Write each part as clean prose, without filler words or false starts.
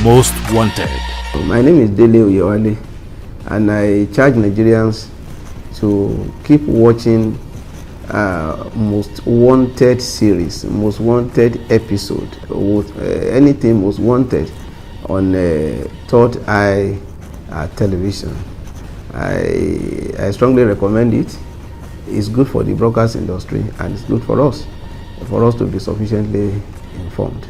Most Wanted. My name is Dele Oyewale, and I charge Nigerians to keep watching Most Wanted series, Most Wanted episode, with anything Most Wanted on Third Eye television. I strongly recommend it. It's good for the broadcast industry, and it's good for us to be sufficiently informed.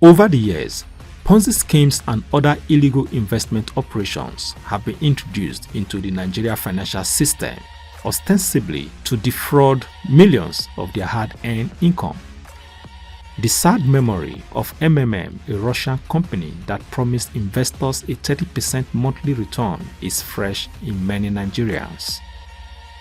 Over the years, Ponzi schemes and other illegal investment operations have been introduced into the Nigeria financial system, ostensibly to defraud millions of their hard-earned income. The sad memory of MMM, a Russian company that promised investors a 30% monthly return, is fresh in many Nigerians.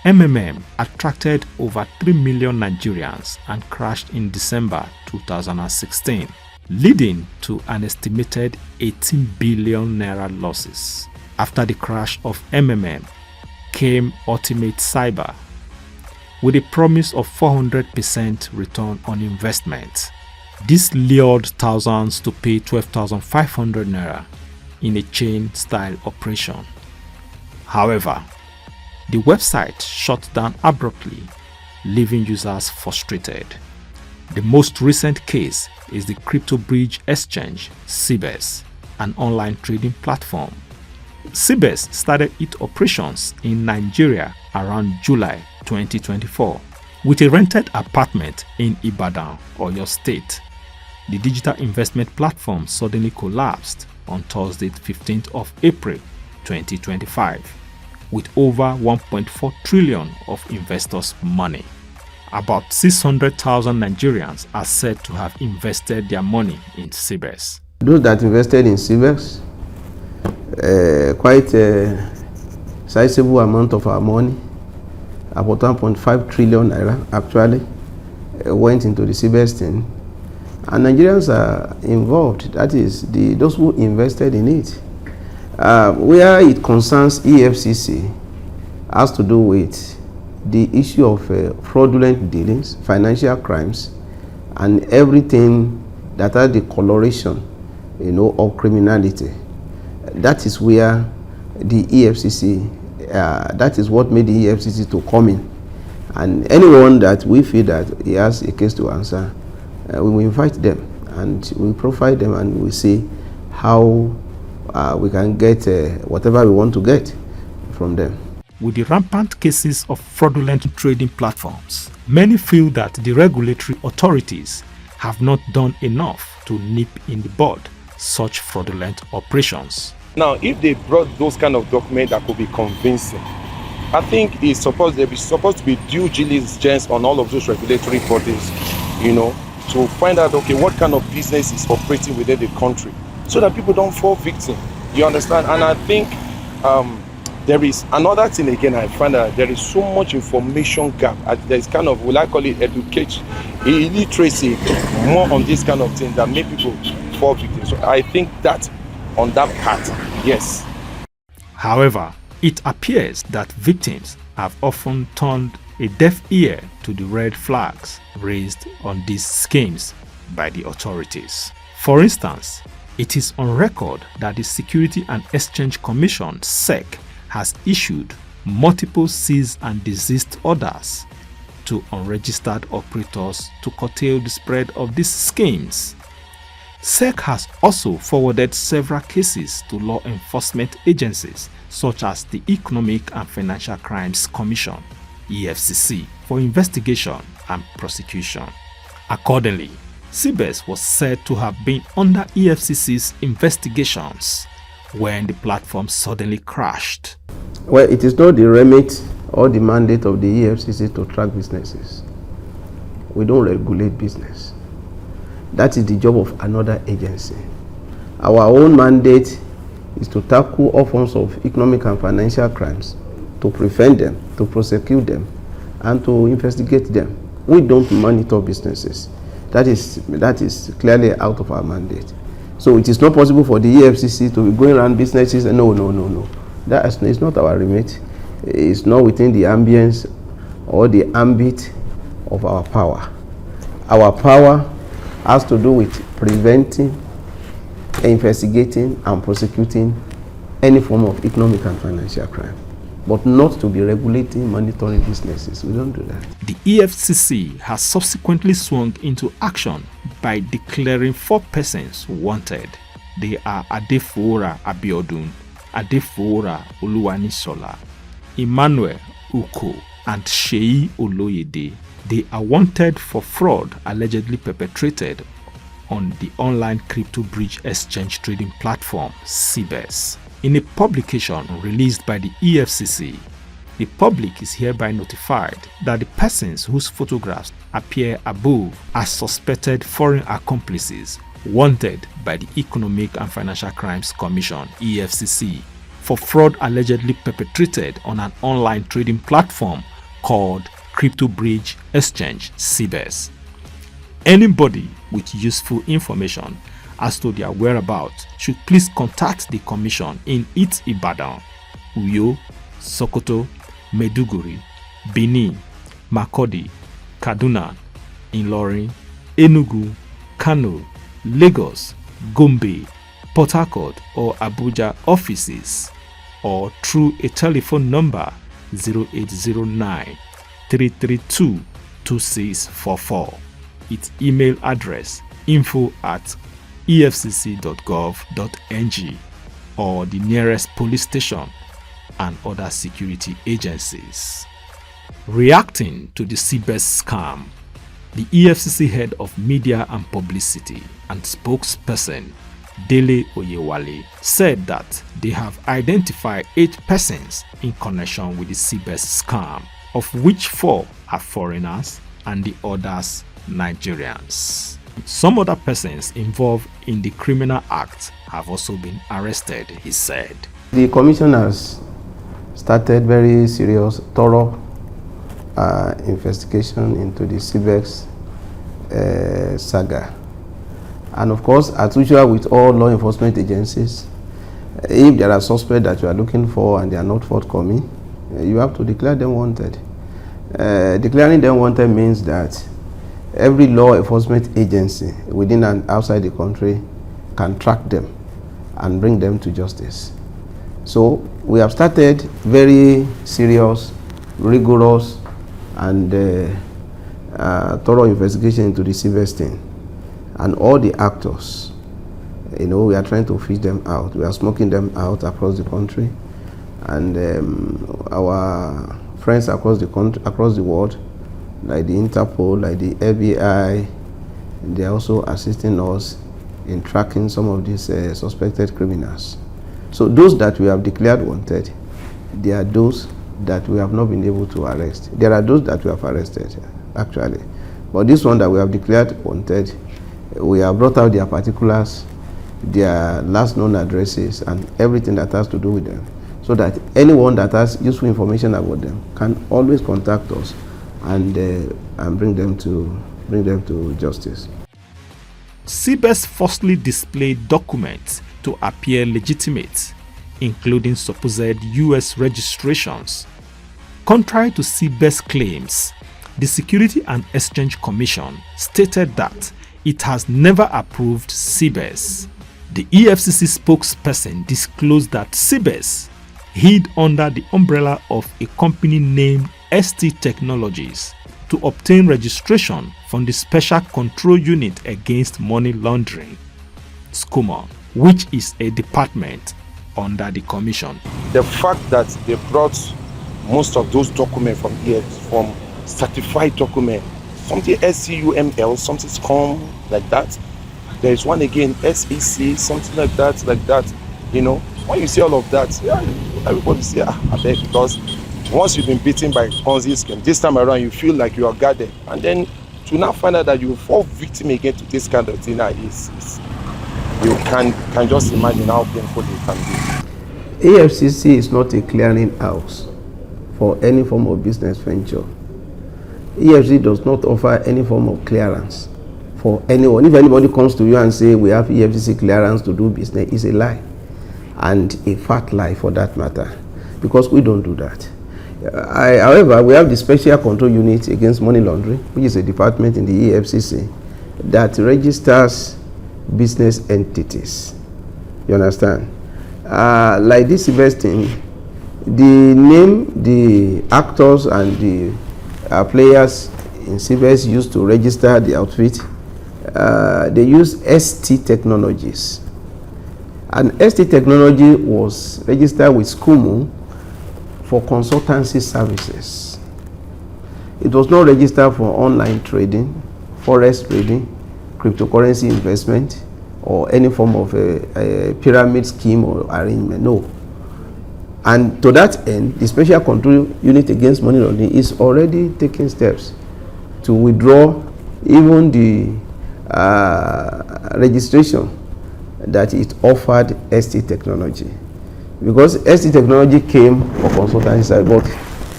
MMM attracted over 3 million Nigerians and crashed in December 2016. Leading to an estimated 18 billion naira losses. After the crash of MMM came Ultimate Cyber with a promise of 400% return on investment. This lured thousands to pay 12,500 naira in a chain-style operation. However, the website shut down abruptly, leaving users frustrated. The most recent case is the crypto bridge exchange Cbex, an online trading platform. Cbex started its operations in Nigeria around July 2024 with a rented apartment in Ibadan, Oyo State. The digital investment platform suddenly collapsed on Thursday, 15th of April 2025 with over 1.4 trillion of investors' money. About 600,000 Nigerians are said to have invested their money in Cbex. Those that invested in Cbex, quite a sizable amount of our money, about 1.5 trillion naira actually, went into the Cbex thing. And Nigerians are involved, that is, those who invested in it. Where it concerns EFCC, has to do with the issue of fraudulent dealings, financial crimes, and everything that has the coloration, of criminality. That is where the EFCC, that is what made the EFCC to come in. And anyone that we feel that he has a case to answer, we will invite them and we profile them and we see how we can get whatever we want to get from them. With the rampant cases of fraudulent trading platforms, many feel that the regulatory authorities have not done enough to nip in the bud such fraudulent operations. Now, if they brought those kind of documents that could be convincing, I think it's supposed to be due diligence on all of those regulatory bodies, to find out, okay, what kind of business is operating within the country, so that people don't fall victim. You understand? And I think there is another thing again. I find that there is so much information gap. There's kind of, will I call it, education, illiteracy, more on this kind of thing that make people fall victim. So I think that on that part, yes. However, it appears that victims have often turned a deaf ear to the red flags raised on these schemes by the authorities. For instance, it is on record that the Security and Exchange Commission (SEC) has issued multiple cease and desist orders to unregistered operators to curtail the spread of these schemes. SEC has also forwarded several cases to law enforcement agencies such as the Economic and Financial Crimes Commission (EFCC) for investigation and prosecution. Accordingly, Cbex was said to have been under EFCC's investigations when the platform suddenly crashed. Well, it is not the remit or the mandate of the EFCC to track businesses. We don't regulate business. That is the job of another agency. Our own mandate is to tackle all forms of economic and financial crimes, to prevent them, to prosecute them, and to investigate them. We don't monitor businesses. That is clearly out of our mandate. So it is not possible for the EFCC to be going around businesses and no. That is not our remit. It's not within the ambience or the ambit of our power. Our power has to do with preventing, investigating, and prosecuting any form of economic and financial crime, but not to be regulating, monitoring businesses. We don't do that. The EFCC has subsequently swung into action by declaring 4 persons wanted. They are Adefora Abiodun, Adefora Oluwanisola, Emmanuel Uko, and Sheyi Oloyede. They are wanted for fraud allegedly perpetrated on the online crypto bridge exchange trading platform Cbex. In a publication released by the EFCC, the public is hereby notified that the persons whose photographs appear above are suspected foreign accomplices wanted by the Economic and Financial Crimes Commission (EFCC) for fraud allegedly perpetrated on an online trading platform called Crypto Bridge Exchange Cbex. Anybody with useful information as to their whereabouts should please contact the Commission in its Ibadan, Uyo, Sokoto, Maiduguri, Benin, Makurdi, Kaduna, Ilorin, Enugu, Kano, Lagos, Gombe, Port Harcourt or Abuja offices, or through a telephone number 0809 332 2644. Its email address info@efcc.gov.ng, or the nearest police station and other security agencies. Reacting to the Cbex scam, the EFCC head of media and publicity and spokesperson Dele Oyewale said that they have identified 8 persons in connection with the Cbex scam, of which 4 are foreigners and the others Nigerians. Some other persons involved in the criminal act have also been arrested, he said. The Commission has started very serious, thorough investigation into the Cbex saga. And of course, as usual with all law enforcement agencies, if there are suspects that you are looking for and they are not forthcoming, you have to declare them wanted. Declaring them wanted means that every law enforcement agency within and outside the country can track them and bring them to justice. So we have started very serious, rigorous, and thorough investigation into the Cbex thing. And all the actors, we are trying to fish them out. We are smoking them out across the country. And our friends across the country, across the world, like the Interpol, like the FBI, they are also assisting us in tracking some of these suspected criminals. So those that we have declared wanted, they are those that we have not been able to arrest. There are those that we have arrested, actually. But this one that we have declared wanted, we have brought out their particulars, their last known addresses, and everything that has to do with them, so that anyone that has useful information about them can always contact us and bring them to justice. Cbex falsely displayed documents to appear legitimate, including supposed U.S. registrations. Contrary to Cbex claims, the Security and Exchange Commission stated that it has never approved Cbex. The EFCC spokesperson disclosed that Cbex hid under the umbrella of a company named ST Technologies to obtain registration from the Special Control Unit Against Money Laundering, SCOMA, which is a department under the Commission. The fact that they brought most of those documents from certified documents, something SCUML, something SCOM, like that. There is one again, SEC, something like that. When you see all of that, everybody say, I beg, because once you've been beaten by Ponzi scheme, this time around you feel like you are guarded, and then to now find out that you fall victim again to this kind of thing, you can just imagine how painful it can be. EFCC is not a clearing house for any form of business venture. EFCC does not offer any form of clearance for anyone. If anybody comes to you and say we have EFCC clearance to do business, it's a lie, and a fat lie for that matter, because we don't do that. However, we have the Special Control Unit Against Money Laundering, which is a department in the EFCC that registers business entities. You understand? Like this investing, the name the actors and the players in Cbex used to register the outfit, they use ST Technologies. And ST Technology was registered with SCUMU for consultancy services. It was not registered for online trading, forex trading, cryptocurrency investment, or any form of a pyramid scheme or arrangement. No. And to that end, the Special Control Unit Against Money Laundering is already taking steps to withdraw even the registration that it offered ST Technology. Because ST Technology came for consultancy side, but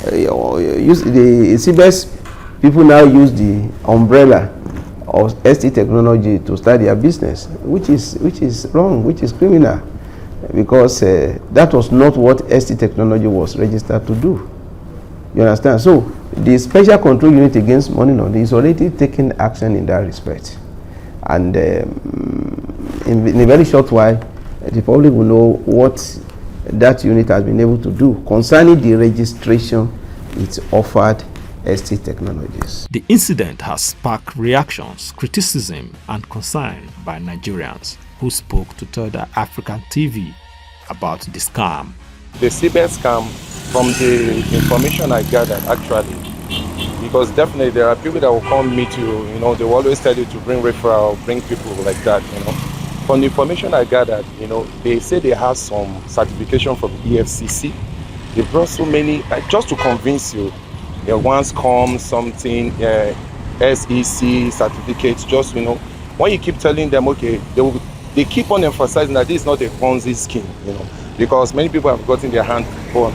the Cbex people now use the umbrella of ST Technology to start their business, which is wrong, which is criminal, because that was not what ST Technology was registered to do. You understand? So the Special Control Unit Against Money Laundering is already taking action in that respect, and in a very short while, the public will know what that unit has been able to do concerning the registration it offered ST Technologies. The incident has sparked reactions, criticism, and concern by Nigerians who spoke to Third African TV about the scam. The Cbex scam, from the information I gathered, actually, because definitely there are people that will come meet you, they will always tell you to bring referral, bring people like that, From the information I gathered, they say they have some certification from EFCC. They brought so many, just to convince you, once come something, SEC certificates, just, when you keep telling them, okay, they keep on emphasizing that this is not a Ponzi scheme, because many people have gotten their hand on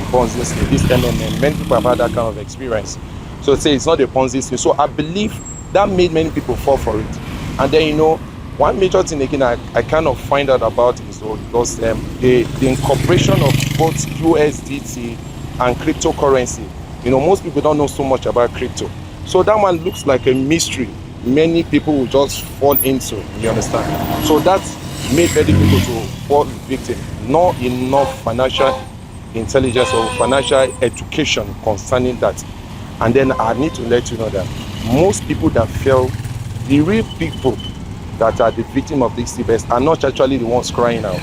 Ponzi scheme, this MMM, many people have had that kind of experience. So say it's not a Ponzi scheme. So I believe that made many people fall for it. And then, one major thing again I kind of find out about is because the incorporation of both USDT and cryptocurrency. Most people don't know so much about crypto. So that one looks like a mystery. Many people will just fall into, you understand? So that made many people to fall victim. Not enough financial intelligence or financial education concerning that. And then I need to let you know that most people that fell, the real people that are the victim of this Cbex are not actually the ones crying out.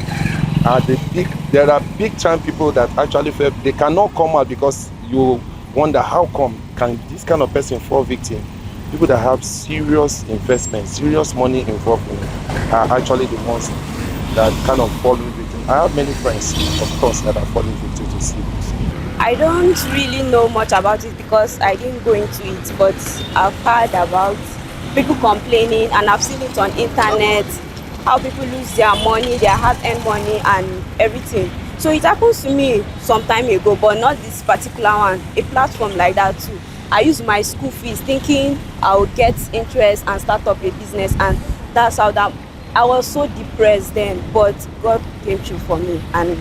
There are big time people that actually feel they cannot come out, because you wonder how come can this kind of person fall victim. People that have serious investment, serious money involved in it are actually the ones that kind of fall victim. I have many friends, of course, that are falling victim to Cbex. I don't really know much about it because I didn't go into it, but I've heard about people complaining, and I've seen it on internet, how people lose their money, their hard-earned money and everything. So it happens to me some time ago, but not this particular one, a platform like that too. I used my school fees thinking I would get interest and start up a business, and that's how that I was so depressed then, but God came through for me and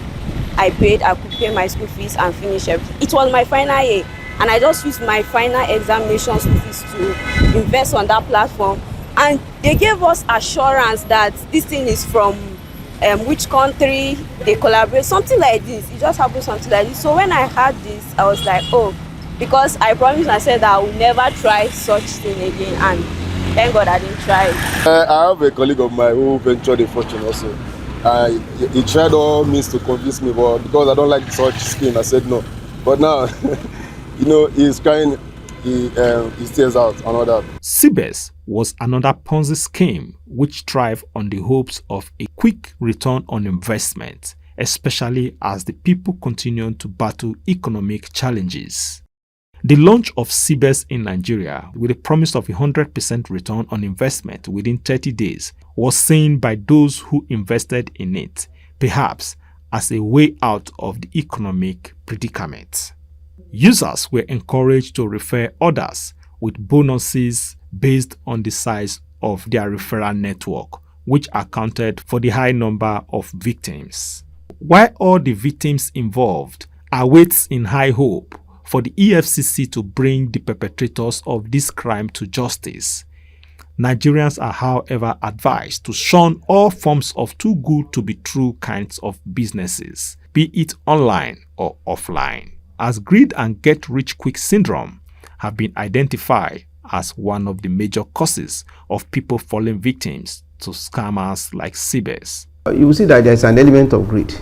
I could pay my school fees and finish everything. It was my final year, and I just used my final examination school fees to invest on that platform, and they gave us assurance that this thing is from which country they collaborate, something like this. It just happened, something like this. So when I heard this, I was like, oh, because I promised myself that I will never try such thing again, and thank God I didn't try it. I have a colleague of mine who ventured a fortune also. He tried all means to convince me, but because I don't like such scheme, I said no. But now, he's crying, he stays out and all that. Cbex was another Ponzi scheme which thrived on the hopes of a quick return on investment, especially as the people continued to battle economic challenges. The launch of Cbex in Nigeria, with a promise of 100% return on investment within 30 days, was seen by those who invested in it, perhaps as a way out of the economic predicament. Users were encouraged to refer others with bonuses based on the size of their referral network, which accounted for the high number of victims. While all the victims involved awaits in high hope for the EFCC to bring the perpetrators of this crime to justice, Nigerians are, however, advised to shun all forms of too good to be true kinds of businesses, be it online or offline, as greed and get-rich-quick syndrome have been identified as one of the major causes of people falling victims to scammers like Cbex. You will see that there is an element of greed.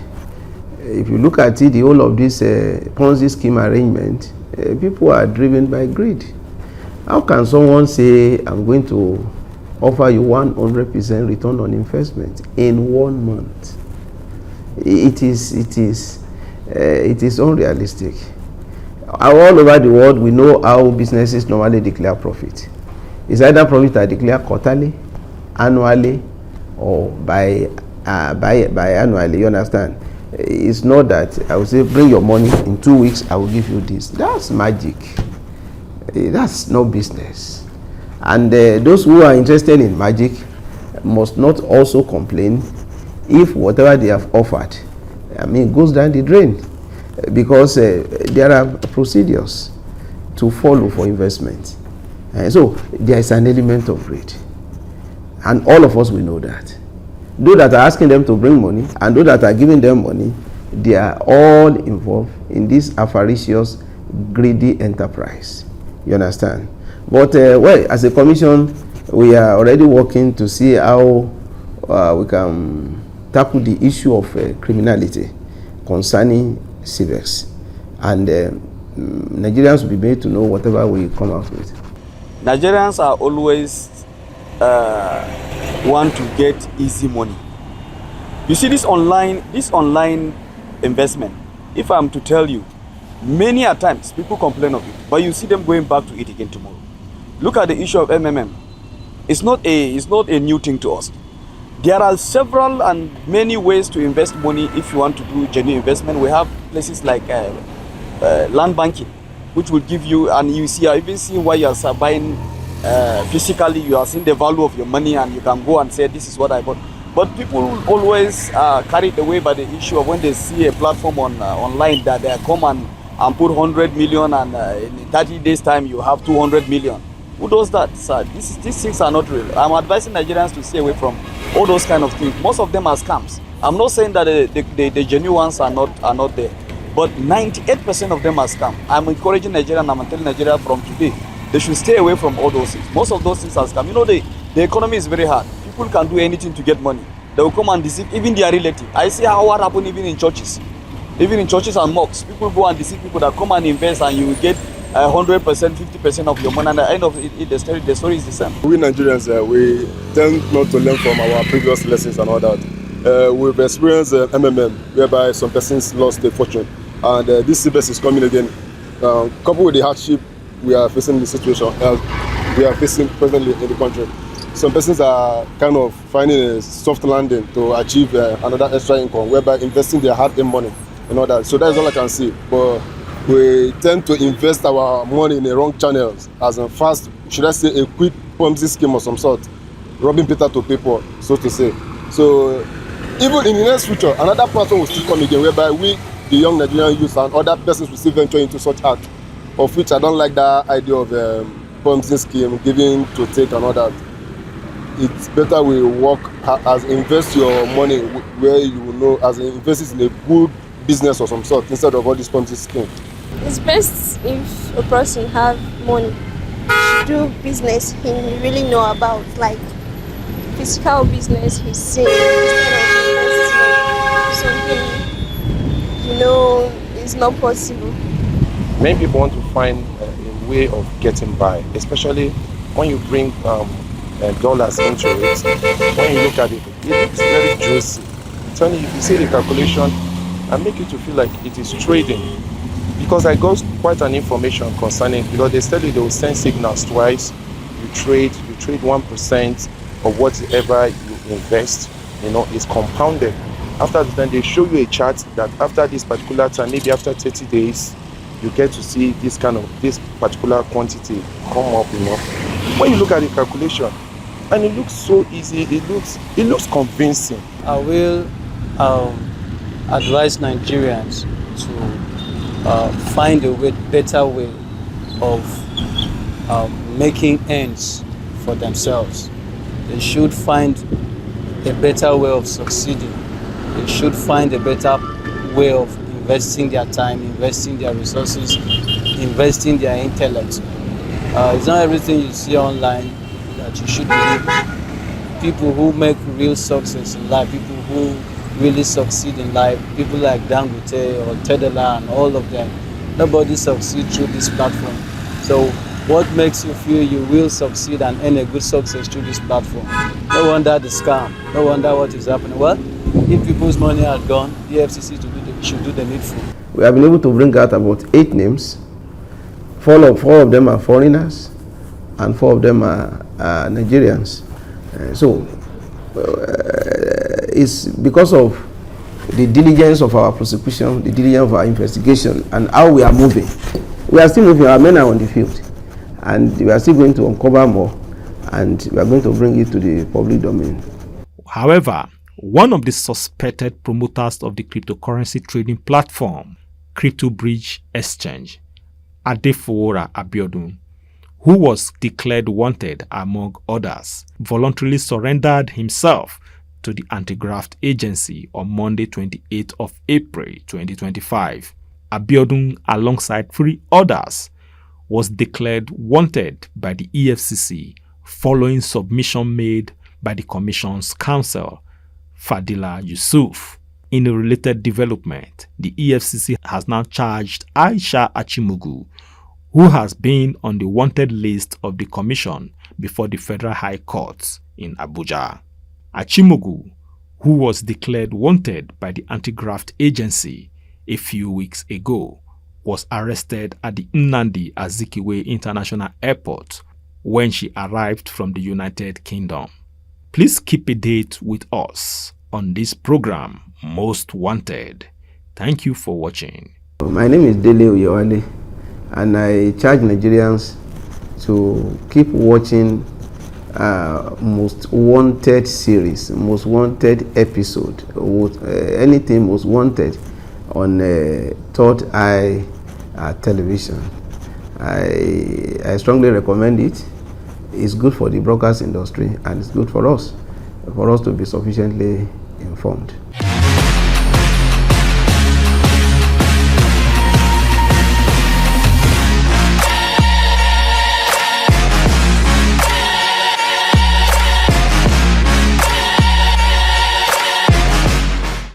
If you look at it, the whole of this Ponzi scheme arrangement, people are driven by greed. How can someone say, I'm going to offer you 100% return on investment in 1 month? It is unrealistic. All over the world, we know how businesses normally declare profit. It's either profit are declared quarterly, annually, or by annually. You understand? It's not that I will say, bring your money in 2 weeks, I will give you this. That's magic. That's no business. And those who are interested in magic must not also complain if whatever they have offered, goes down the drain, because there are procedures to follow for investment. So there is an element of greed, and all of us will know that. Those that are asking them to bring money and those that are giving them money, they are all involved in this avaricious, greedy enterprise. You understand? But well, as a commission, we are already working to see how we can tackle the issue of criminality concerning Cbex, and Nigerians will be made to know whatever we come out with. Nigerians are always want to get easy money. You see, this online investment, if I'm to tell you, many a times people complain of it, but you see them going back to it again tomorrow. Look at the issue of MMM. It's not a new thing to us. There are several and many ways to invest money if you want to do genuine investment. We have places like land banking, which will give you, and you see, even see why you are buying physically, you are seeing the value of your money, and you can go and say, this is what I bought. But people always carried away by the issue of when they see a platform online that they come and put 100 million, and in 30 days time you have 200 million. Who does that, sir? These things are not real. I'm advising Nigerians to stay away from all those kind of things. Most of them are scams. I'm not saying that the genuine ones are not there, but 98% of them are scams. I'm encouraging Nigerians, I'm telling Nigeria from today, they should stay away from all those things. Most of those things are scams. You know, the economy is very hard. People can do anything to get money. They will come and deceive even their relative. I see what happens even in churches. Even in churches and mosques, people go and deceive people that come and invest, and you will get 100%, 50% of your money, and at the end of it, the story is the same. We Nigerians, we tend not to learn from our previous lessons and all that. We've experienced MMM, whereby some persons lost their fortune, and this Cbex is coming again. Coupled with the hardship we are facing in the situation, we are facing presently in the country, some persons are kind of finding a soft landing to achieve another extra income, whereby investing their hard-earned money and all that. So that's all I can see. But we tend to invest our money in the wrong channels, as in fast, should I say, a quick Ponzi scheme of some sort, robbing Peter to pay Paul, so to say. So even in the next future, another platform will still come again, whereby we, the young Nigerian youth, and other persons will still venture into such act, of which I don't like that idea of Ponzi scheme, giving to take and all that. It's better we work as invest your money where you know, as invest in a good business or some sort, instead of all this Ponzi scheme. It's best if a person have money to do business he really know about, like physical business he's seeing, instead of something is not possible. Many people want to find a way of getting by, especially when you bring dollars into it. When you look at it, it looks very juicy. Tell you, if you see the calculation, and make you to feel like it is trading. Because I got quite an information concerning, because they said they will send signals twice. You trade 1% of whatever you invest, is compounded. After then they show you a chart that after this particular time, maybe after 30 days, you get to see this particular quantity come up, When you look at the calculation, and it looks so easy. It looks convincing. I will advise Nigerians to find a better way of making ends for themselves. They should find a better way of succeeding. They should find a better way of investing their time, investing their resources, investing their intellect. It's not everything you see online that you should believe. People who make real success in life, people who really succeed in life, people like Dangote or Tedela and all of them, nobody succeeds through this platform. So what makes you feel you will succeed and earn a good success through this platform? No wonder the scam, no wonder what is happening. Well, if people's money are gone, the EFCC should do the needful. We have been able to bring out about 8 names. Four of them are foreigners, and 4 of them are Nigerians. It's because of the diligence of our prosecution, the diligence of our investigation, and how we are moving. We are still moving. Our men are on the field, and we are still going to uncover more, and we are going to bring it to the public domain. However, one of the suspected promoters of the cryptocurrency trading platform, Crypto Bridge Exchange, Adefowora Abiodun, who was declared wanted among others, voluntarily surrendered himself to the anti-graft agency on Monday 28th of April 2025. Abiodun, alongside 3 others, was declared wanted by the EFCC following submission made by the Commission's counsel, Fadila Yusuf. In a related development, the EFCC has now charged Aisha Achimugu, who has been on the wanted list of the Commission before the Federal High Court in Abuja. Achimugu, who was declared wanted by the anti-graft agency a few weeks ago, was arrested at the Nnamdi Azikiwe International Airport when she arrived from the United Kingdom. Please keep a date with us on this program, Most Wanted. Thank you for watching. My name is Dele Oyewale, and I charge Nigerians to keep watching Most Wanted series, Most Wanted episode, anything Most Wanted on Third Eye television. I strongly recommend it. It's good for the broadcast industry, and it's good for us to be sufficiently informed.